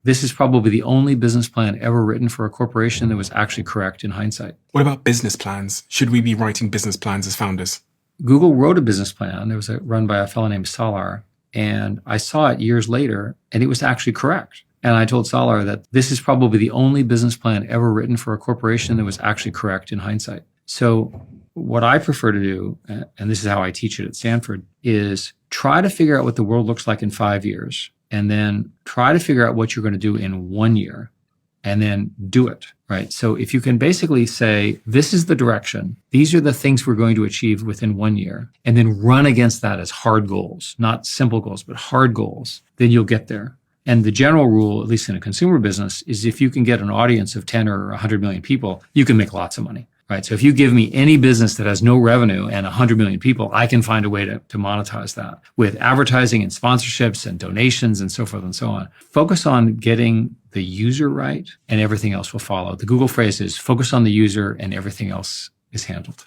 This is probably the only business plan ever written for a corporation that was actually correct in hindsight. What about business plans? Should we be writing business plans as founders? Google wrote a business plan. It was run by a fellow named Salar. And I saw it years later, and it was actually correct. And I told Salar that this is probably the only business plan ever written for a corporation that was actually correct in hindsight. So what I prefer to do, and this is how I teach it at Stanford, is try to figure out what the world looks like in 5 years, and then try to figure out what you're going to do in 1 year, and then do it, right? So if you can basically say, this is the direction, these are the things we're going to achieve within 1 year, and then run against that as hard goals, not simple goals, but hard goals, then you'll get there. And the general rule, at least in a consumer business, is if you can get an audience of 10 or 100 million people, you can make lots of money, right? So if you give me any business that has no revenue and 100 million people, I can find a way to monetize that with advertising and sponsorships and donations and so forth and so on. Focus on getting the user right, and everything else will follow. The Google phrase is focus on the user and everything else is handled.